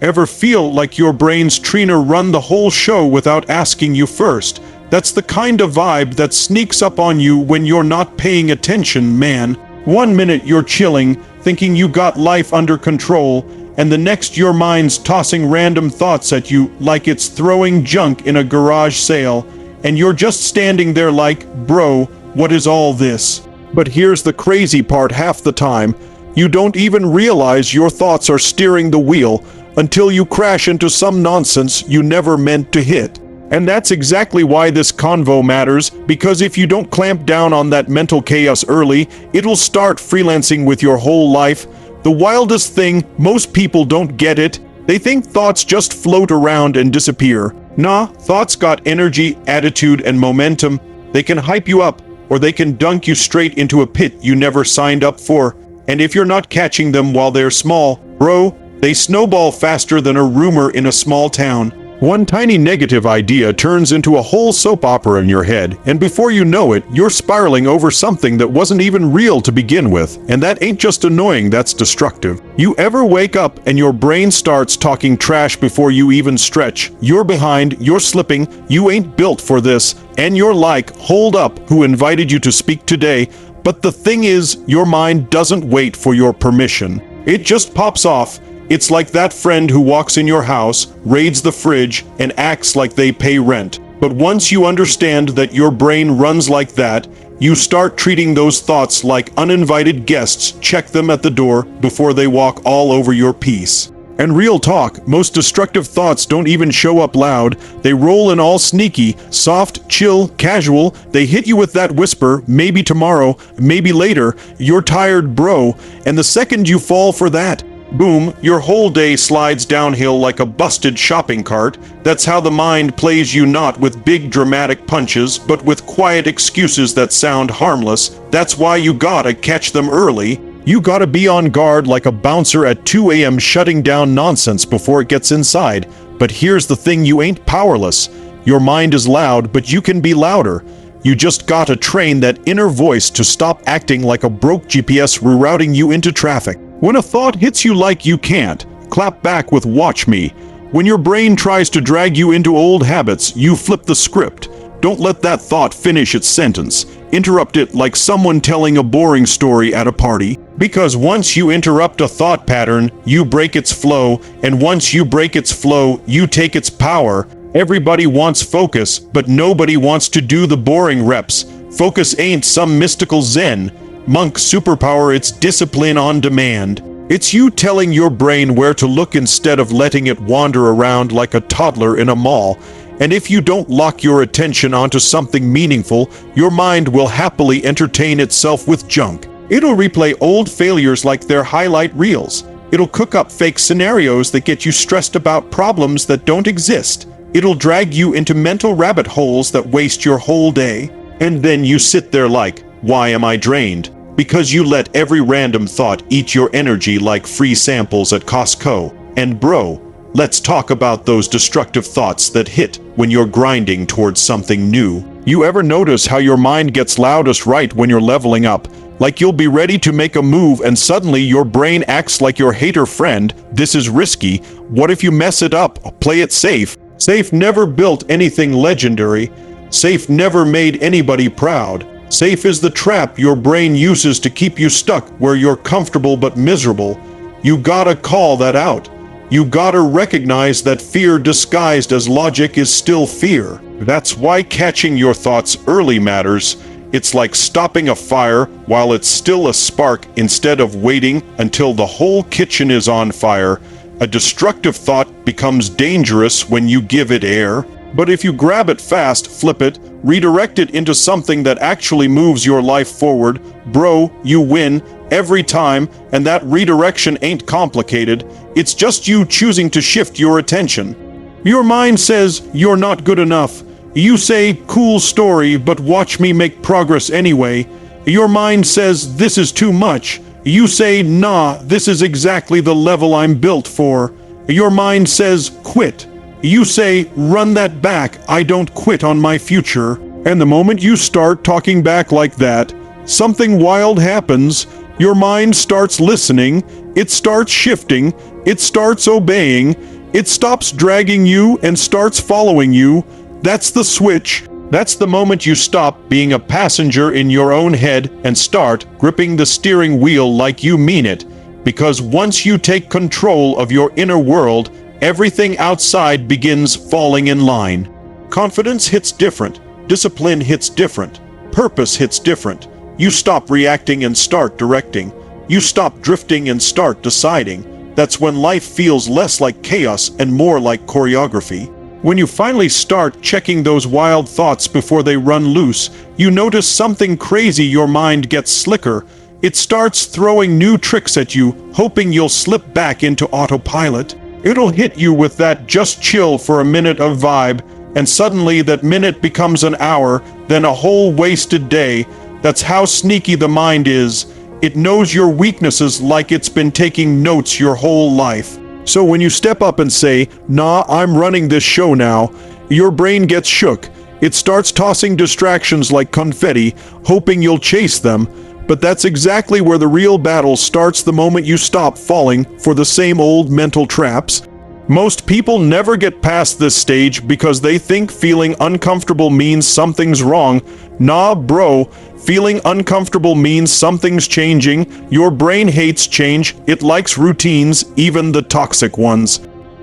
Ever feel like your brain's trainer run the whole show without asking you first? That's the kind of vibe that sneaks up on you when you're not paying attention, man. One minute you're chilling, thinking you got life under control, and the next your mind's tossing random thoughts at you like it's throwing junk in a garage sale, and you're just standing there like, bro, what is all this? But here's the crazy part: half the time, you don't even realize your thoughts are steering the wheel until you crash into some nonsense you never meant to hit. And that's exactly why this convo matters, because if you don't clamp down on that mental chaos early, it'll start freelancing with your whole life. The wildest thing, most people don't get it. They think thoughts just float around and disappear. Nah, thoughts got energy, attitude, and momentum. They can hype you up, or they can dunk you straight into a pit you never signed up for. And if you're not catching them while they're small, bro, they snowball faster than a rumor in a small town. One tiny negative idea turns into a whole soap opera in your head, and before you know it, you're spiraling over something that wasn't even real to begin with. And that ain't just annoying, that's destructive. You ever wake up and your brain starts talking trash before you even stretch? You're behind, you're slipping, you ain't built for this, and you're like, hold up, who invited you to speak today? But the thing is, your mind doesn't wait for your permission. It just pops off. It's like that friend who walks in your house, raids the fridge, and acts like they pay rent. But once you understand that your brain runs like that, you start treating those thoughts like uninvited guests. Check them at the door before they walk all over your peace. And real talk, most destructive thoughts don't even show up loud. They roll in all sneaky, soft, chill, casual. They hit you with that whisper, maybe tomorrow, maybe later, you're tired, bro. And the second you fall for that, boom, your whole day slides downhill like a busted shopping cart. That's how the mind plays you, not with big dramatic punches, but with quiet excuses that sound harmless. That's why you gotta catch them early. You gotta be on guard like a bouncer at 2 a.m. shutting down nonsense before it gets inside. But here's the thing, you ain't powerless. Your mind is loud, but you can be louder. You just gotta train that inner voice to stop acting like a broke GPS rerouting you into traffic. When a thought hits you like you can't, clap back with "watch me." When your brain tries to drag you into old habits, you flip the script. Don't let that thought finish its sentence. Interrupt it like someone telling a boring story at a party. Because once you interrupt a thought pattern, you break its flow, and once you break its flow, you take its power. Everybody wants focus, but nobody wants to do the boring reps. Focus ain't some mystical zen monk superpower, it's discipline on demand. It's you telling your brain where to look instead of letting it wander around like a toddler in a mall. And if you don't lock your attention onto something meaningful, your mind will happily entertain itself with junk. It'll replay old failures like they're highlight reels. It'll cook up fake scenarios that get you stressed about problems that don't exist. It'll drag you into mental rabbit holes that waste your whole day. And then you sit there like, why am I drained? Because you let every random thought eat your energy like free samples at Costco. And bro, let's talk about those destructive thoughts that hit when you're grinding towards something new. You ever notice how your mind gets loudest right when you're leveling up? Like you'll be ready to make a move and suddenly your brain acts like your hater friend. This is risky. What if you mess it up? Play it safe. Safe never built anything legendary. Safe never made anybody proud. Safe is the trap your brain uses to keep you stuck where you're comfortable but miserable. You gotta call that out. You gotta recognize that fear disguised as logic is still fear. That's why catching your thoughts early matters. It's like stopping a fire while it's still a spark instead of waiting until the whole kitchen is on fire. A destructive thought becomes dangerous when you give it air. But if you grab it fast, flip it, redirect it into something that actually moves your life forward, bro, you win every time, and that redirection ain't complicated. It's just you choosing to shift your attention. Your mind says, you're not good enough. You say, cool story, but watch me make progress anyway. Your mind says, this is too much. You say, nah, this is exactly the level I'm built for. Your mind says, quit. You say, run that back, I don't quit on my future. And the moment you start talking back like that, something wild happens. Your mind starts listening, it starts shifting, it starts obeying. It stops dragging you and starts following you. That's the switch. That's the moment you stop being a passenger in your own head and start gripping the steering wheel like you mean it. Because once you take control of your inner world, everything outside begins falling in line. Confidence hits different. Discipline hits different. Purpose hits different. You stop reacting and start directing. You stop drifting and start deciding. That's when life feels less like chaos and more like choreography. When you finally start checking those wild thoughts before they run loose, you notice something crazy. Your mind gets slicker. It starts throwing new tricks at you, hoping you'll slip back into autopilot. It'll hit you with that just chill for a minute of vibe, and suddenly that minute becomes an hour, then a whole wasted day. That's how sneaky the mind is. It knows your weaknesses like it's been taking notes your whole life. So when you step up and say, "Nah, I'm running this show now," your brain gets shook. It starts tossing distractions like confetti, hoping you'll chase them. But that's exactly where the real battle starts, the moment you stop falling for the same old mental traps. Most people never get past this stage because they think feeling uncomfortable means something's wrong. Nah, bro. Feeling uncomfortable means something's changing. Your brain hates change. It likes routines, even the toxic ones.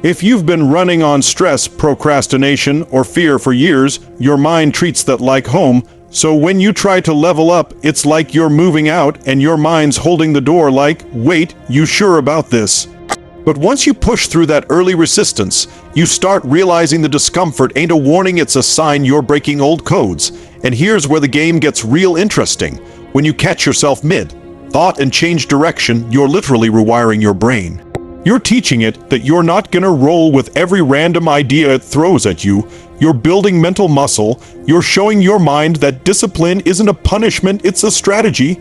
If you've been running on stress, procrastination, or fear for years, your mind treats that like home. So when you try to level up, it's like you're moving out and your mind's holding the door like, "Wait, you sure about this?" But once you push through that early resistance, you start realizing the discomfort ain't a warning, it's a sign you're breaking old codes. And here's where the game gets real interesting. When you catch yourself mid-thought and change direction, you're literally rewiring your brain. You're teaching it that you're not gonna roll with every random idea it throws at you. You're building mental muscle. You're showing your mind that discipline isn't a punishment, it's a strategy.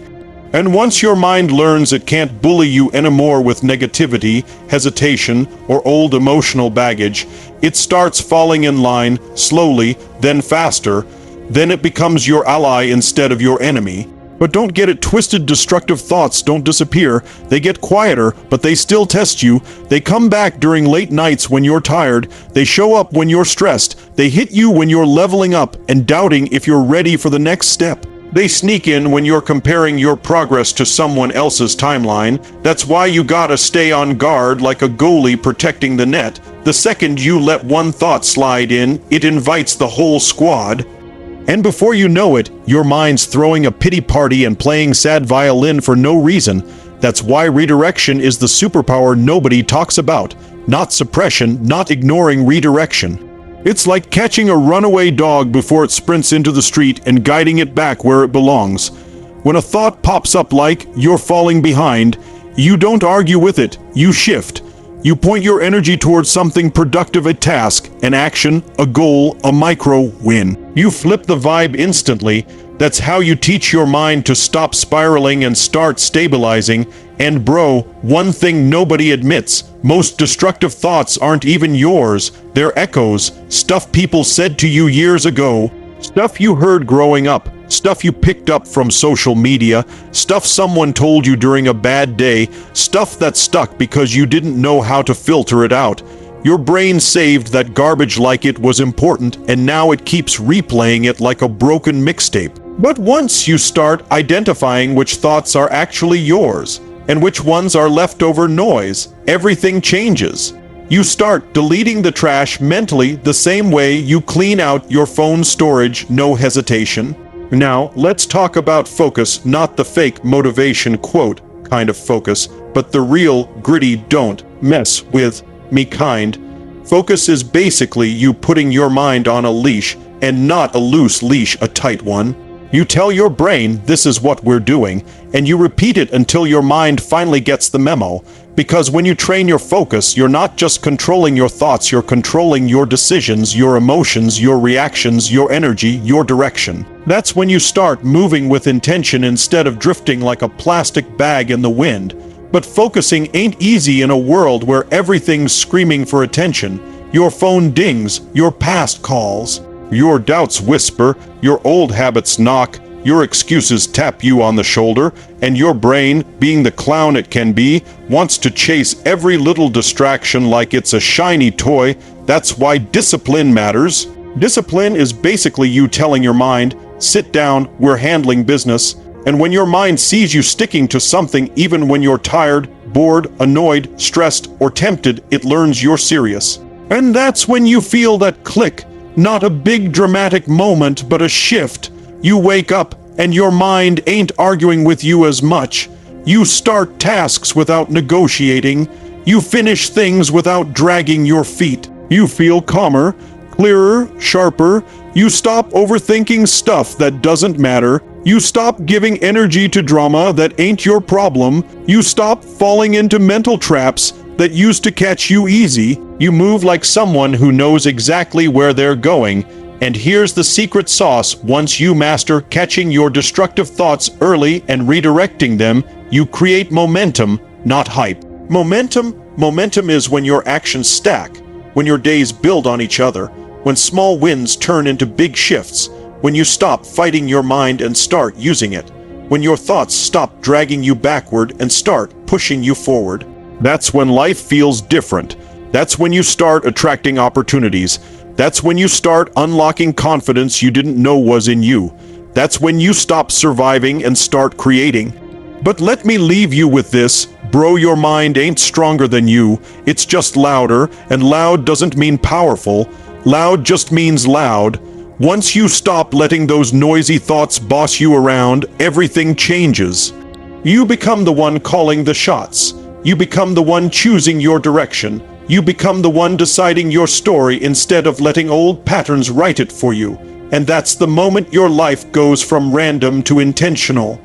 And once your mind learns it can't bully you anymore with negativity, hesitation, or old emotional baggage, it starts falling in line, slowly, then faster. Then it becomes your ally instead of your enemy. But don't get it twisted, destructive thoughts don't disappear. They get quieter, but they still test you. They come back during late nights when you're tired. They show up when you're stressed. They hit you when you're leveling up and doubting if you're ready for the next step. They sneak in when you're comparing your progress to someone else's timeline. That's why you gotta stay on guard like a goalie protecting the net. The second you let one thought slide in, it invites the whole squad. And before you know it, your mind's throwing a pity party and playing sad violin for no reason. That's why redirection is the superpower nobody talks about. Not suppression, not ignoring redirection. It's like catching a runaway dog before it sprints into the street and guiding it back where it belongs. When a thought pops up like, "You're falling behind," you don't argue with it, you shift. You point your energy towards something productive, a task, an action, a goal, a micro win. You flip the vibe instantly. That's how you teach your mind to stop spiraling and start stabilizing. And bro, one thing nobody admits, most destructive thoughts aren't even yours. They're echoes, stuff people said to you years ago, stuff you heard growing up, stuff you picked up from social media, stuff someone told you during a bad day, stuff that stuck because you didn't know how to filter it out. Your brain saved that garbage like it was important, and now it keeps replaying it like a broken mixtape. But once you start identifying which thoughts are actually yours, and which ones are leftover noise, everything changes. You start deleting the trash mentally the same way you clean out your phone storage, no hesitation. Now, let's talk about focus, not the fake motivation quote kind of focus, but the real, gritty, don't mess with me kind. Focus is basically you putting your mind on a leash, and not a loose leash, a tight one. You tell your brain, "This is what we're doing," and you repeat it until your mind finally gets the memo. Because when you train your focus, you're not just controlling your thoughts, you're controlling your decisions, your emotions, your reactions, your energy, your direction. That's when you start moving with intention instead of drifting like a plastic bag in the wind. But focusing ain't easy in a world where everything's screaming for attention. Your phone dings, your past calls. Your doubts whisper, your old habits knock, Your excuses tap you on the shoulder, and your brain, being the clown it can be, wants to chase every little distraction like it's a shiny toy. That's why discipline matters. Discipline is basically you telling your mind, sit down, we're handling business. And when your mind sees you sticking to something even when you're tired, bored, annoyed, stressed, or tempted, it learns you're serious. And that's when you feel that click. Not a big dramatic moment, but a shift. You wake up, and your mind ain't arguing with you as much. You start tasks without negotiating. You finish things without dragging your feet. You feel calmer, clearer, sharper. You stop overthinking stuff that doesn't matter. You stop giving energy to drama that ain't your problem. You stop falling into mental traps that used to catch you easy. You move like someone who knows exactly where they're going. And here's the secret sauce: once you master catching your destructive thoughts early and redirecting them, you create momentum, not hype. Momentum is when your actions stack, when your days build on each other, when small wins turn into big shifts, when you stop fighting your mind and start using it, when your thoughts stop dragging you backward and start pushing you forward. That's when life feels different. That's when you start attracting opportunities. That's when you start unlocking confidence you didn't know was in you. That's when you stop surviving and start creating. But let me leave you with this, bro: your mind ain't stronger than you. It's just louder, and loud doesn't mean powerful. Loud just means loud. Once you stop letting those noisy thoughts boss you around, everything changes. You become the one calling the shots. You become the one choosing your direction. You become the one deciding your story instead of letting old patterns write it for you. And that's the moment your life goes from random to intentional.